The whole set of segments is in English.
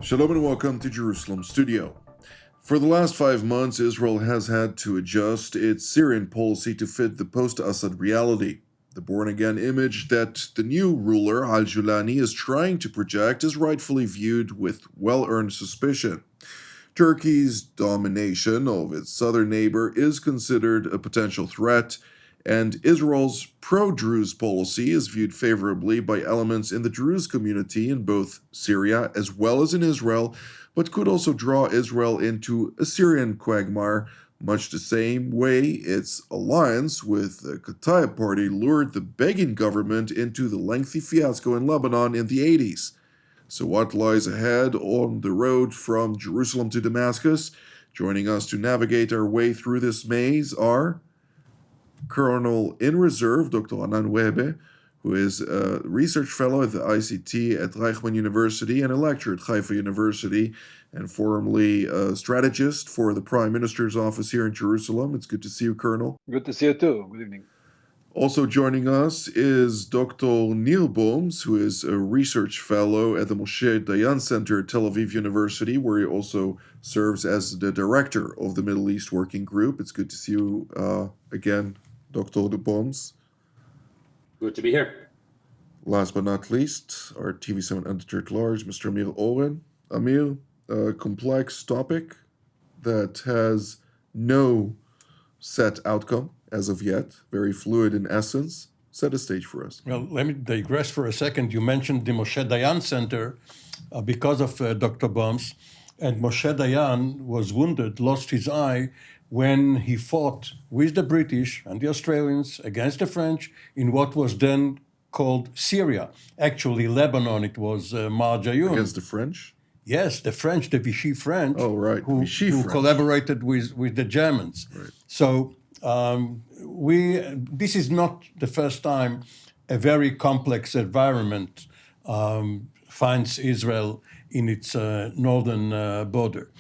Shalom and welcome to Jerusalem Studio. For the last 5 months, Israel has had to adjust its Syrian policy to fit the post-Assad reality. The born-again image that the new ruler, Joulani, is trying to project is rightfully viewed with well-earned suspicion. Turkey's domination of its southern neighbor is considered a potential threat, and Israel's pro-Druze policy is viewed favorably by elements in the Druze community in both Syria as well as in Israel, but could also draw Israel into a Syrian quagmire, much the same way its alliance with the Katayeb party lured the Begin government into the lengthy fiasco in Lebanon in the 80s. So what lies ahead on the road from Jerusalem to Damascus? Joining us to navigate our way through this maze are Colonel in Reserve, Dr. Webe, who is a research fellow at the ICT at Watchmen University and a lecturer at Haifa University, and formerly a strategist for the Prime Minister's office here in Jerusalem. It's good to see you, Colonel. Good to see you too. Good evening. Also joining us is Dr. Neil Bohms, who is a research fellow at the Moshe Dayan Center at Tel Aviv University, where he also serves as the director of the Middle East Working Group. It's good to see you again, Dr. Bohms. Good to be here. Last but not least, our TV7 editor at large, Mr. Amir Oren. Amir, a complex topic that has no set outcome as of yet, very fluid in essence. Set a stage for us. Well, let me digress for a second. You mentioned the Moshe Dayan Center because of Dr. Bohms, and Moshe Dayan was wounded, lost his eye when he fought with the British and the Australians against the French in what was then called Syria. Actually, Lebanon, it was Marjayoun. Against the French? Yes, the French, the Vichy French, oh, right. who collaborated with the Germans. Right. So this is not the first time a very complex environment finds Israel in its northern border.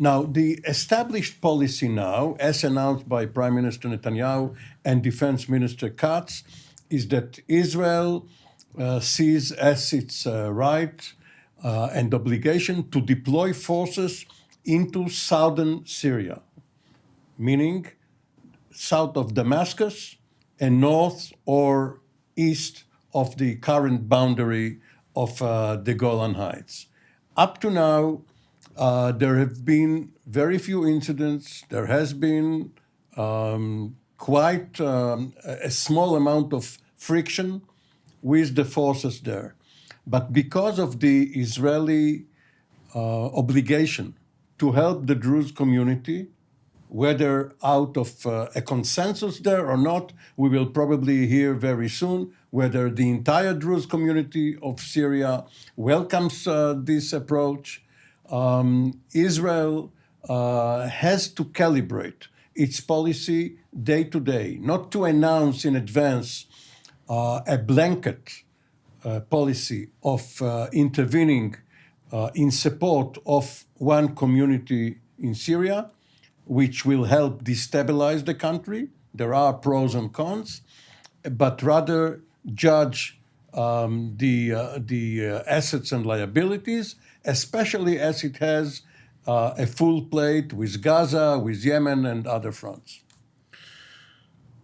Now, the established policy now, as announced by Prime Minister Netanyahu and Defense Minister Katz, is that Israel sees as its right and obligation to deploy forces into southern Syria, meaning south of Damascus and north or east of the current boundary of the Golan Heights. Up to now, there have been very few incidents. There has been quite a small amount of friction with the forces there. But because of the Israeli obligation to help the Druze community, whether out of a consensus there or not, we will probably hear very soon whether the entire Druze community of Syria welcomes this approach. Israel has to calibrate its policy day to day, not to announce in advance a blanket policy of intervening in support of one community in Syria, which will help destabilize the country. There are pros and cons, but rather judge the assets and liabilities, especially as it has a full plate with Gaza, with Yemen, and other fronts.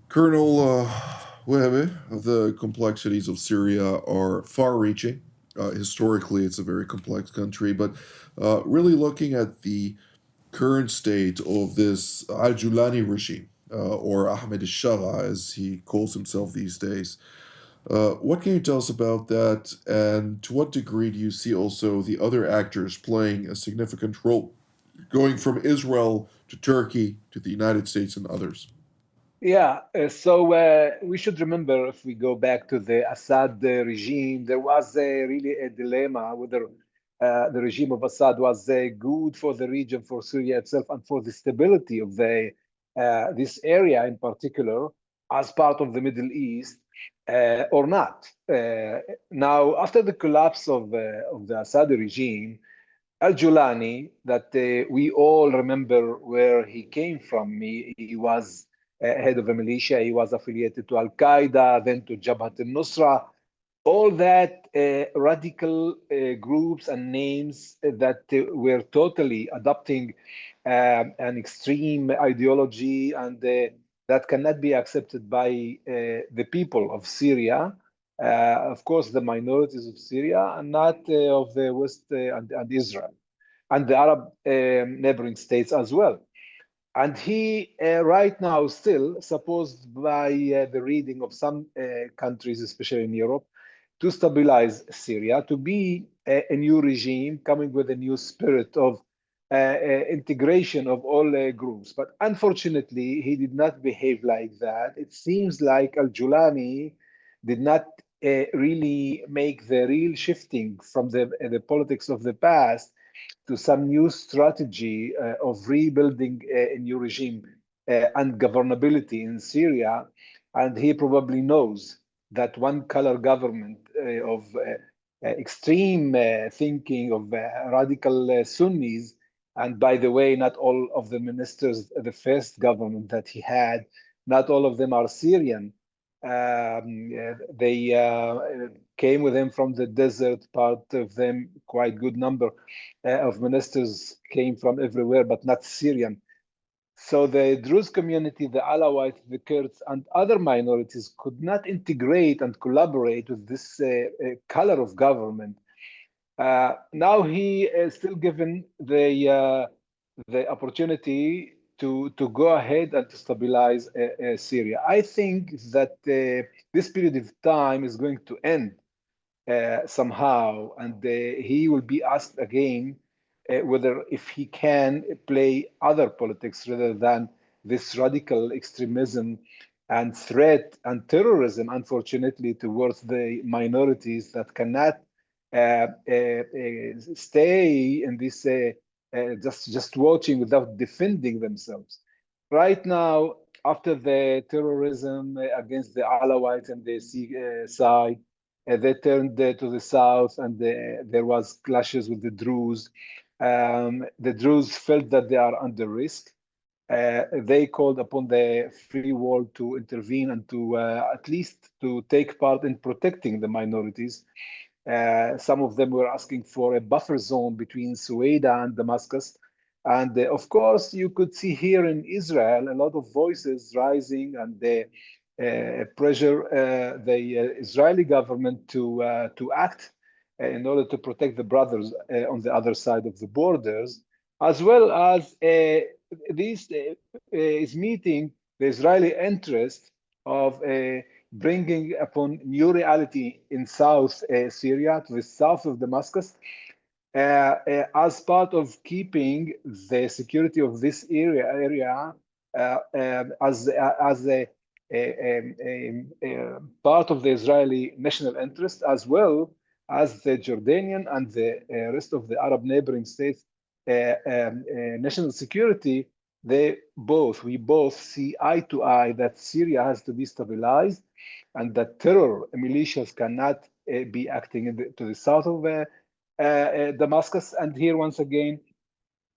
Colonel Webe, the complexities of Syria are far-reaching. Historically, it's a very complex country, but really looking at the current state of this Joulani regime, or Ahmed al-Shara, as he calls himself these days. What can you tell us about that, and to what degree do you see also the other actors playing a significant role, going from Israel to Turkey to the United States and others? Yeah, so we should remember, if we go back to the Assad regime, there was really a dilemma whether the regime of Assad was good for the region, for Syria itself, and for the stability of this area in particular, as part of the Middle East, or not. Now, after the collapse of the Assad regime, Joulani, that we all remember where he came from. He was head of a militia. He was affiliated to Al-Qaeda, then to Jabhat al-Nusra. all that radical groups and names that were totally adopting an extreme ideology and that cannot be accepted by the people of Syria, of course, the minorities of Syria, and not of the West and Israel, and the Arab neighboring states as well. And he right now still supposed by the reading of some countries, especially in Europe, to stabilize Syria, to be a new regime coming with a new spirit of integration of all groups. But unfortunately, he did not behave like that. It seems like Joulani did not really make the real shifting from the politics of the past to some new strategy of rebuilding a new regime and governability in Syria. And he probably knows that one color government of extreme thinking of radical Sunnis, and by the way, not all of the ministers, the first government that he had, not all of them are Syrian. They came with him from the desert, part of them, quite good number of ministers came from everywhere, but not Syrian. So the Druze community, the Alawites, the Kurds, and other minorities could not integrate and collaborate with this color of government. Now he is still given the opportunity to go ahead and to stabilize Syria. I think that this period of time is going to end somehow, and he will be asked again whether if he can play other politics rather than this radical extremism and threat and terrorism, unfortunately, towards the minorities that cannot stay in this just watching without defending themselves. Right now, after the terrorism against the Alawites and the side, they turned to the south, and there was clashes with the Druze. The Druze felt that they are under risk. They called upon the free world to intervene and to at least to take part in protecting the minorities. Some of them were asking for a buffer zone between Sueda and Damascus. And of course, you could see here in Israel a lot of voices rising and pressure the Israeli government to act in order to protect the brothers on the other side of the borders, as well as this is meeting the Israeli interest of bringing upon new reality in South Syria, to the south of Damascus, as part of keeping the security of this area as a part of the Israeli national interest, as well as the Jordanian and the rest of the Arab neighboring states national security. We both see eye to eye that Syria has to be stabilized, and that terror militias cannot be acting to the south of Damascus. And here, once again,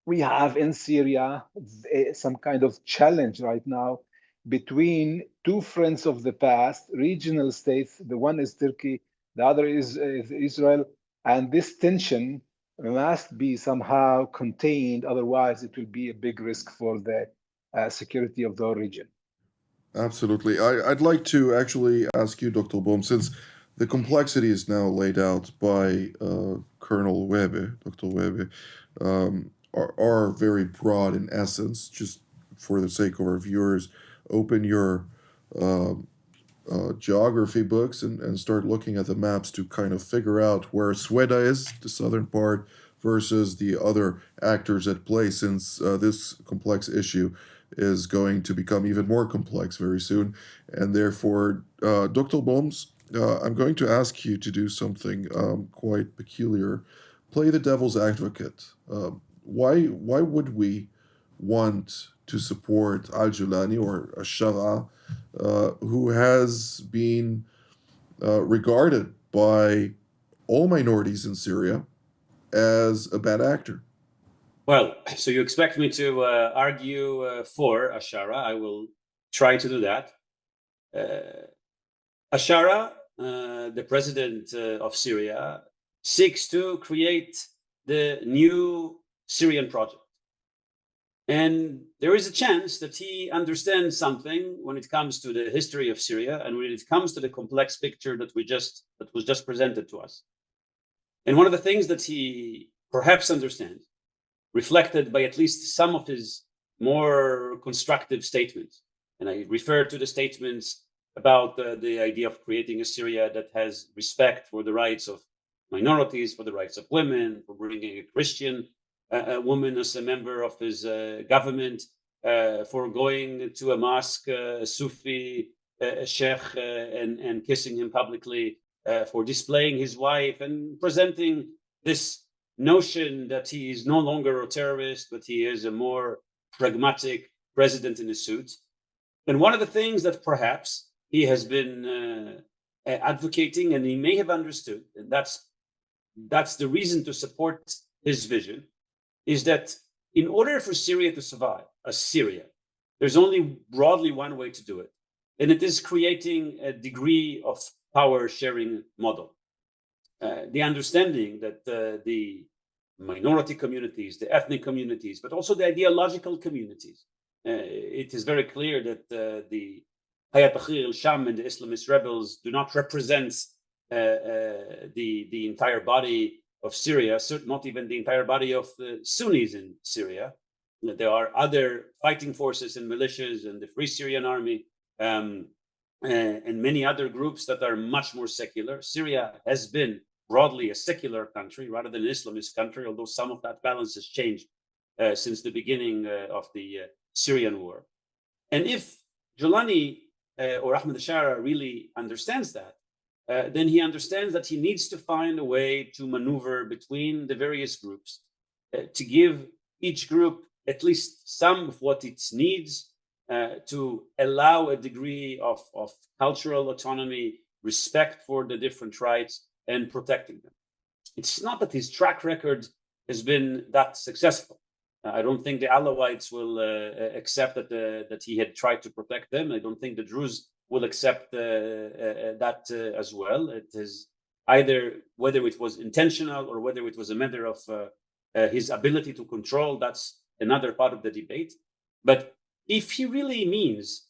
we have in Syria some kind of challenge right now between two friends of the past, regional states. The one is Turkey, the other is Israel, and this tension must be somehow contained. Otherwise, it will be a big risk for the security of the region. Absolutely. I'd like to actually ask you, Dr. Bohm, since the complexity is now laid out by Colonel Webe, Dr. Webe, are very broad in essence. Just for the sake of our viewers, open your geography books and start looking at the maps to kind of figure out where Sueda is, the southern part, versus the other actors at play, since this complex issue is going to become even more complex very soon. And therefore, Dr. Bohms, I'm going to ask you to do something quite peculiar. Play the devil's advocate. Why would we want to support al-Joulani or Shara, who has been regarded by all minorities in Syria as a bad actor? Well, so you expect me to argue for Ashara. I will try to do that. Ashara the president of Syria, seeks to create the new Syrian project. And there is a chance that he understands something when it comes to the history of Syria and when it comes to the complex picture that was just presented to us. And one of the things that he perhaps understands, reflected by at least some of his more constructive statements, and I refer to the statements about the idea of creating a Syria that has respect for the rights of minorities, for the rights of women, for bringing a Christian woman as a member of his government, for going to a mosque, a Sufi sheikh, and kissing him publicly, for displaying his wife and presenting this notion that he is no longer a terrorist, but he is a more pragmatic president in a suit. And one of the things that perhaps he has been advocating, and he may have understood, and that's the reason to support his vision, is that in order for Syria to survive as Syria, there's only broadly one way to do it, and it is creating a degree of power sharing model. The understanding that the minority communities, the ethnic communities, but also the ideological communities, it is very clear that the Hayat Tahrir al-Sham and the Islamist rebels do not represent the entire body of Syria, not even the entire body of the Sunnis in Syria. There are other fighting forces and militias and the Free Syrian Army and many other groups that are much more secular. Syria has been broadly a secular country rather than an Islamist country, although some of that balance has changed since the beginning of the Syrian war. And if Joulani or Ahmed Ashara really understands that, then he understands that he needs to find a way to maneuver between the various groups to give each group at least some of what it needs to allow a degree of cultural autonomy, respect for the different rights, and protecting them. It's not that his track record has been that successful. I don't think the Alawites will accept that he had tried to protect them. I don't think the Druze will accept that as well. It is either whether it was intentional or whether it was a matter of his ability to control. That's another part of the debate. But if he really means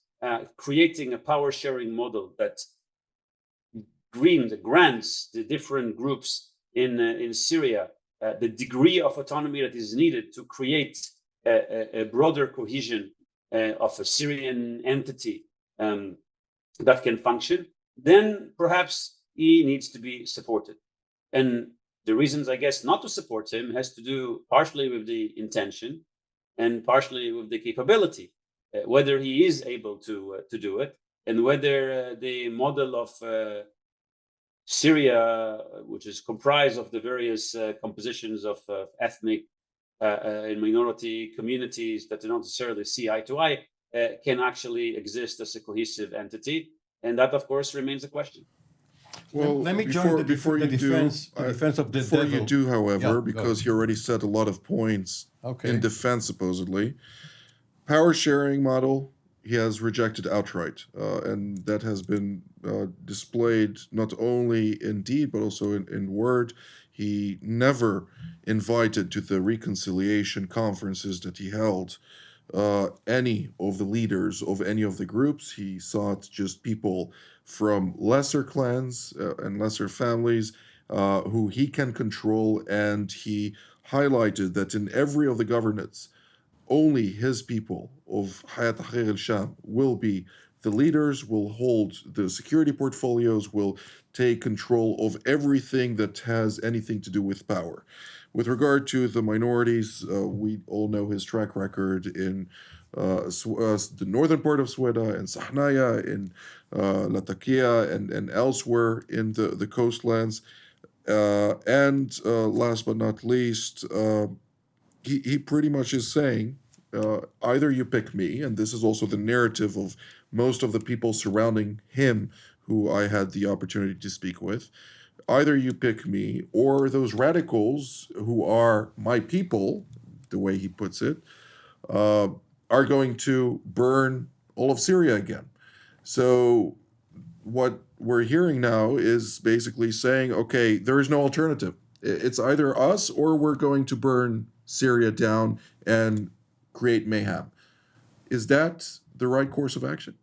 creating a power sharing model that grants the different groups in Syria the degree of autonomy that is needed to create a broader cohesion of a Syrian entity that can function, then perhaps he needs to be supported. And the reasons, I guess, not to support him has to do partially with the intention and partially with the capability, whether he is able to do it, and whether the model of Syria, which is comprised of the various compositions of ethnic and minority communities that do not necessarily see eye to eye, can actually exist as a cohesive entity. And that, of course, remains a question. Well, let me join the defense of the before devil. You do, however, Yeah, because you already said a lot of points in defense, supposedly. Power sharing model, he has rejected outright, and that has been displayed not only in deed but also in word. He never invited to the reconciliation conferences that he held any of the leaders of any of the groups. He sought just people from lesser clans and lesser families who he can control, and he highlighted that in every of the governorates, only his people of Hayat Tahrir al-Sham will be the leaders, will hold the security portfolios, will take control of everything that has anything to do with power. With regard to the minorities, we all know his track record in the northern part of Sweda, in Sahnaya, in Latakia, and elsewhere in the coastlands. And last but not least, he pretty much is saying, either you pick me, and this is also the narrative of most of the people surrounding him who I had the opportunity to speak with, either you pick me or those radicals who are my people, the way he puts it, are going to burn all of Syria again. So what we're hearing now is basically saying, okay, there is no alternative. It's either us or we're going to burn Syria down and create mayhem. Is that the right course of action?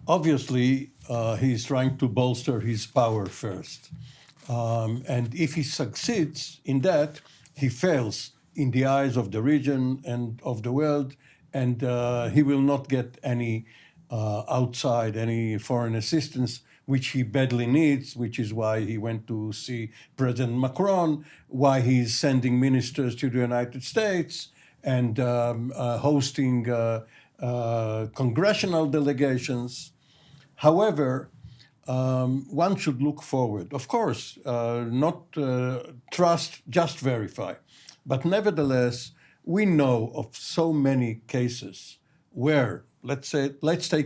Obviously, he's trying to bolster his power first. And if he succeeds in that, he fails in the eyes of the region and of the world, and he will not get any any foreign assistance, which he badly needs, which is why he went to see President Macron, why he's sending ministers to the United States and hosting congressional delegations. However, one should look forward. Of course, not trust, just verify. But nevertheless, we know of so many cases where, let's take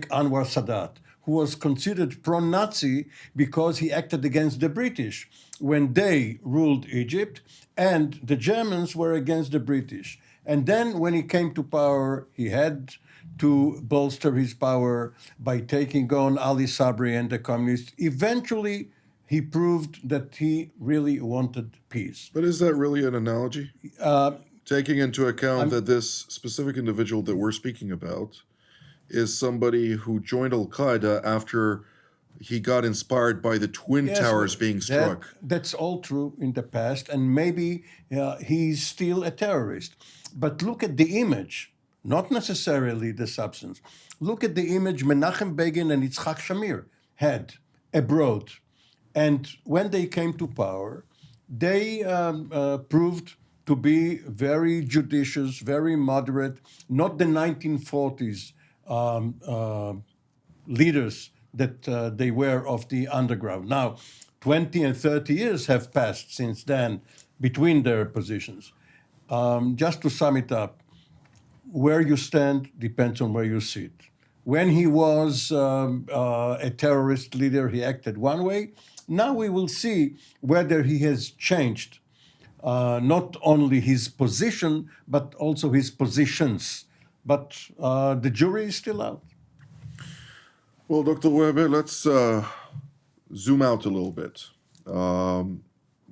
Anwar Sadat, who was considered pro-Nazi because he acted against the British when they ruled Egypt, and the Germans were against the British. And then when he came to power, he had to bolster his power by taking on Ali Sabri and the communists. Eventually, he proved that he really wanted peace. But is that really an analogy? Taking into account that this specific individual that we're speaking about is somebody who joined Al-Qaeda after he got inspired by the Twin Towers being struck. That's all true in the past, and maybe he's still a terrorist. But look at the image, not necessarily the substance. Look at the image Menachem Begin and Yitzhak Shamir had abroad. And when they came to power, they proved to be very judicious, very moderate, not the 1940s leaders that they were of the underground. Now, 20 and 30 years have passed since then between their positions. Just to sum it up, where you stand depends on where you sit. When he was a terrorist leader, he acted one way. Now we will see whether he has changed not only his position, but also his positions. But the jury is still out. Well, Dr. Weber, let's zoom out a little bit.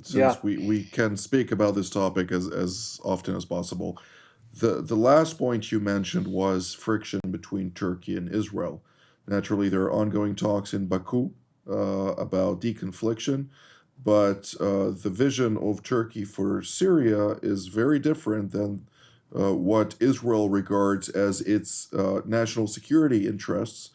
Since we can speak about this topic as often as possible. The last point you mentioned was friction between Turkey and Israel. Naturally, there are ongoing talks in Baku about deconfliction, but the vision of Turkey for Syria is very different than what Israel regards as its national security interests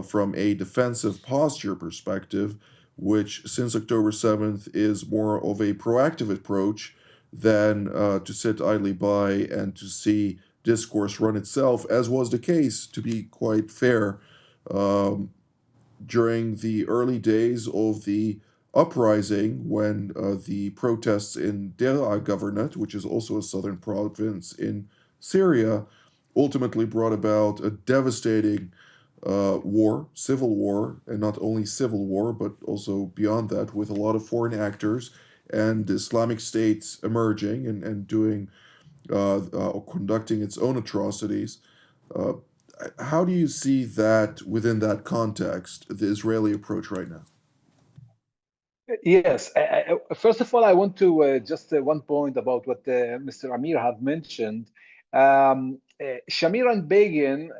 from a defensive posture perspective, which since October 7th is more of a proactive approach than to sit idly by and to see discourse run itself, as was the case, to be quite fair, during the early days of the uprising when the protests in Deraa Governorate, which is also a southern province in Syria, ultimately brought about a devastating civil war, and not only civil war, but also beyond that, with a lot of foreign actors and Islamic States emerging and doing, conducting its own atrocities. How do you see that within that context, the Israeli approach right now? Yes. First of all, I want to just one point about what Mr. Amir have mentioned. Shamir and Begin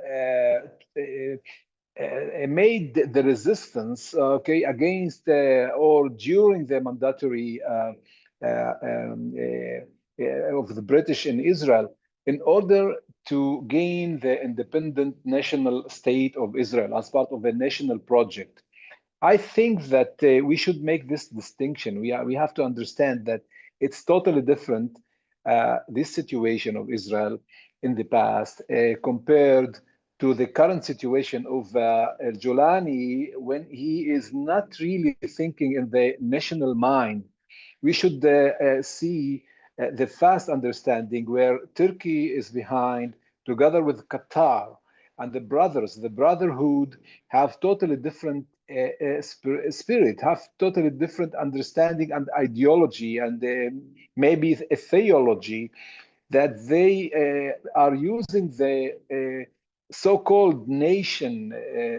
made the resistance, against or during the mandatory of the British in Israel, in order to gain the independent national state of Israel as part of a national project. I think that we should make this distinction. We have to understand that it's totally different, this situation of Israel in the past compared to the current situation of Joulani, when he is not really thinking in the national mind. We should see the fast understanding where Turkey is behind, together with Qatar, and the brotherhood have totally different spirit, have totally different understanding and ideology, and maybe a theology, that they are using the so-called nation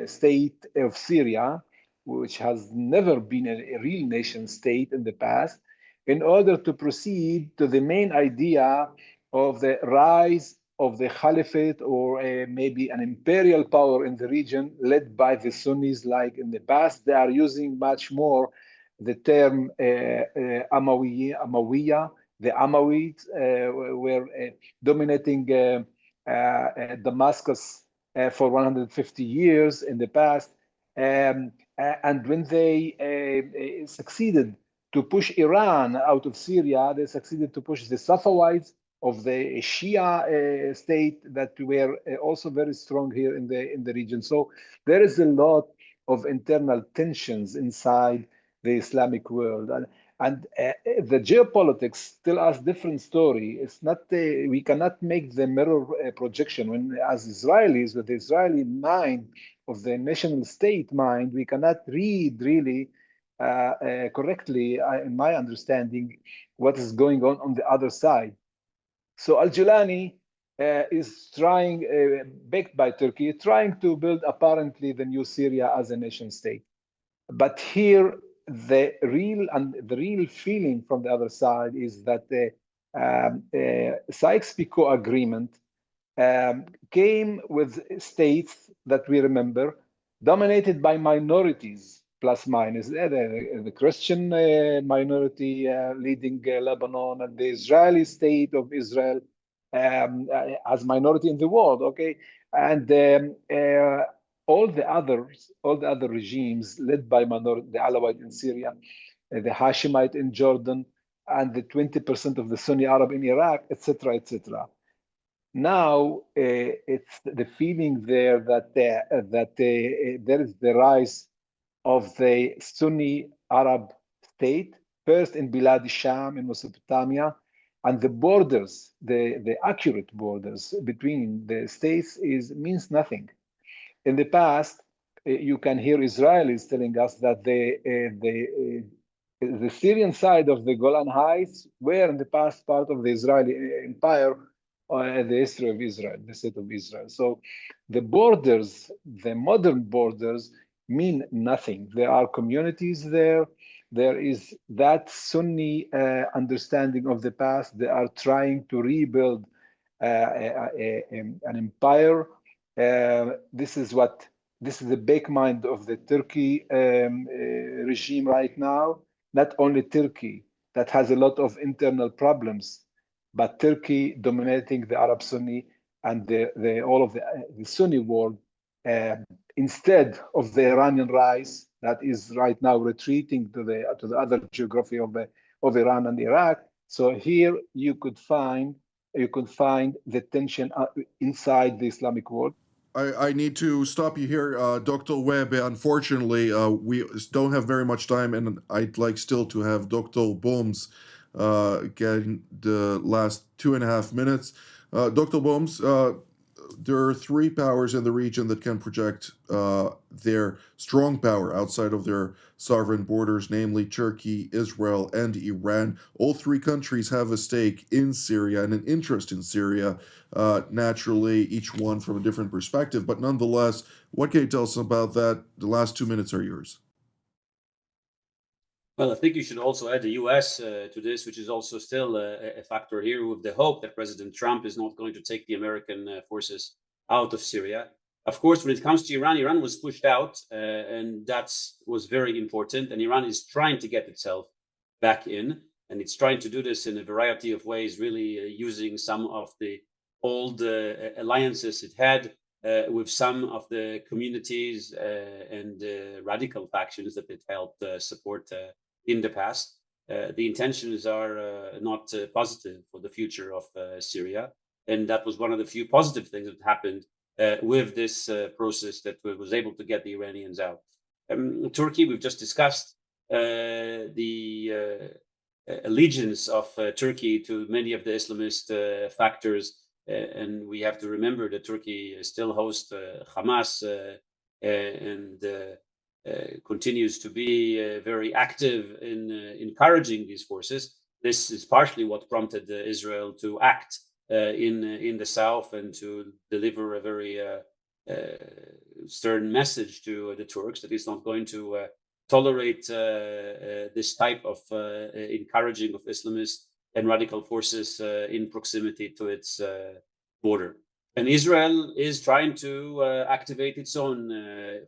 state of Syria which has never been a real nation state in the past, in order to proceed to the main idea of the rise of the caliphate, or maybe an imperial power in the region led by the Sunnis. Like in the past, they are using much more the term Amawiya. The Amawids were dominating Damascus for 150 years in the past. And when they succeeded to push Iran out of Syria, they succeeded to push the Safavids of the Shia state that were also very strong here in the region. So there is a lot of internal tensions inside the Islamic world, and the geopolitics tell us different story. It's not we cannot make the mirror projection. When as Israelis, with the Israeli mind of the national state mind, we cannot read really correctly, in my understanding, what is going on the other side. So Al-Joulani is trying, backed by Turkey, trying to build apparently the new Syria as a nation state. But here, the real feeling from the other side is that the Sykes-Picot agreement came with states that we remember dominated by minorities, plus minus the Christian minority leading Lebanon, and the Israeli state of Israel as minority in the world. Okay, and all the other regimes led by minority, the Alawite in Syria, the Hashemite in Jordan, and the 20% of the Sunni Arab in Iraq, etc., etc. Now it's the feeling there that there is the rise of the Sunni Arab state, first in Bilad Sham in Mesopotamia, and the borders, the accurate borders between the states means nothing. In the past, you can hear Israelis telling us that the Syrian side of the Golan Heights were in the past part of the Israeli empire, the history of Israel, the state of Israel. So the borders, the modern borders, mean nothing. There are communities there. There is that Sunni understanding of the past. They are trying to rebuild an empire. This is the big mind of the Turkey regime right now. Not only Turkey that has a lot of internal problems, but Turkey dominating the Arab Sunni and all of the Sunni world, instead of the Iranian rise that is right now retreating to the other geography of Iran and Iraq. So here you could find the tension inside the Islamic world. I need to stop you here, Dr. Webb. Unfortunately, we don't have very much time, and I'd like still to have Dr. Bohms get the last 2.5 minutes. Dr. Bohms, there are 3 powers in the region that can project their strong power outside of their sovereign borders, namely Turkey, Israel, and Iran. All 3 countries have a stake in Syria and an interest in Syria, naturally, each one from a different perspective. But nonetheless, what can you tell us about that? The last 2 minutes are yours. Well, I think you should also add the US to this, which is also still a factor here, with the hope that President Trump is not going to take the American forces out of Syria. Of course, when it comes to Iran, Iran was pushed out, and that was very important. And Iran is trying to get itself back in, and it's trying to do this in a variety of ways, really using some of the old alliances it had with some of the communities and radical factions that it helped support in the past. The intentions are not positive for the future of Syria. And that was one of the few positive things that happened with this process that was able to get the Iranians out. Turkey, we've just discussed the allegiance of Turkey to many of the Islamist factors. And we have to remember that Turkey still hosts Hamas and continues to be very active in encouraging these forces. This is partially what prompted Israel to act in the south and to deliver a very stern message to the Turks that he's not going to tolerate this type of encouraging of Islamist and radical forces in proximity to its border. And Israel is trying to activate its own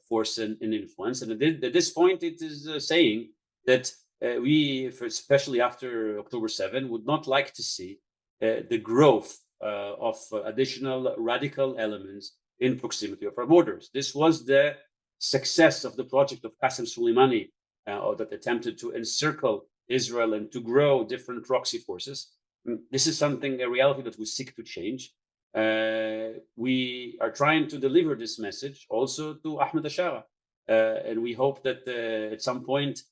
force and influence. And at this point, it is saying that we, especially after October 7, would not like to see the growth of additional radical elements in proximity of our borders. This was the success of the project of Qasem Soleimani that attempted to encircle Israel and to grow different proxy forces. This is something, a reality that we seek to change. We are trying to deliver this message also to Ahmed Ashara. And we hope that at some point,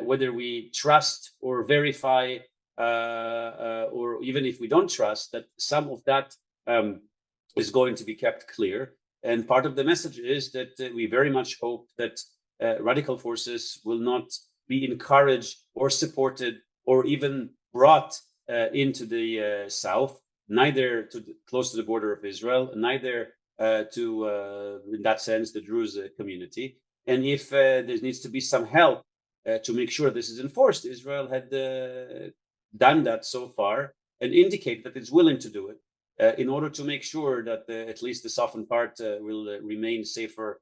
whether we trust or verify, or even if we don't trust, that some of that is going to be kept clear. And part of the message is that we very much hope that radical forces will not be encouraged or supported or even brought into the south, neither close to the border of Israel, neither to, in that sense, the Druze community. And if there needs to be some help to make sure this is enforced, Israel had done that so far and indicate that it's willing to do it in order to make sure that at least the southern part will remain safer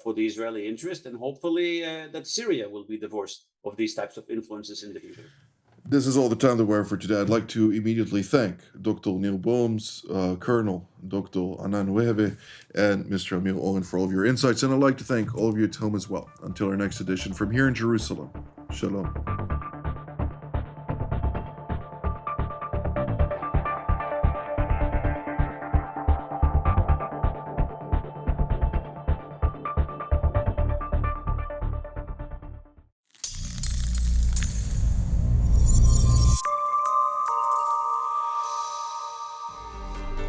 for the Israeli interest, and hopefully that Syria will be divorced of these types of influences in the future. This is all the time that we have for today. I'd like to immediately thank Dr. Neil Bohms, Colonel Dr. Anan Wehebe, and Mr. Amir Oren for all of your insights. And I'd like to thank all of you at home as well. Until our next edition from here in Jerusalem. Shalom.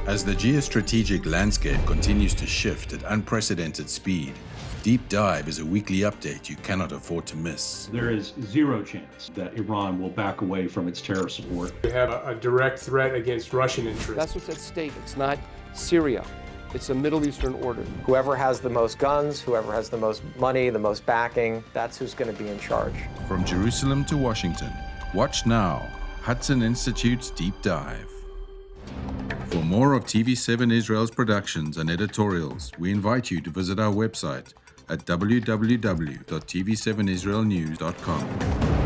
As the geostrategic landscape continues to shift at unprecedented speed, Deep Dive is a weekly update you cannot afford to miss. There is zero chance that Iran will back away from its terror support. We have a direct threat against Russian interests. That's what's at stake. It's not Syria. It's a Middle Eastern order. Whoever has the most guns, whoever has the most money, the most backing, that's who's going to be in charge. From Jerusalem to Washington, watch now, Hudson Institute's Deep Dive. For more of TV7 Israel's productions and editorials, we invite you to visit our website at www.tv7israelnews.com.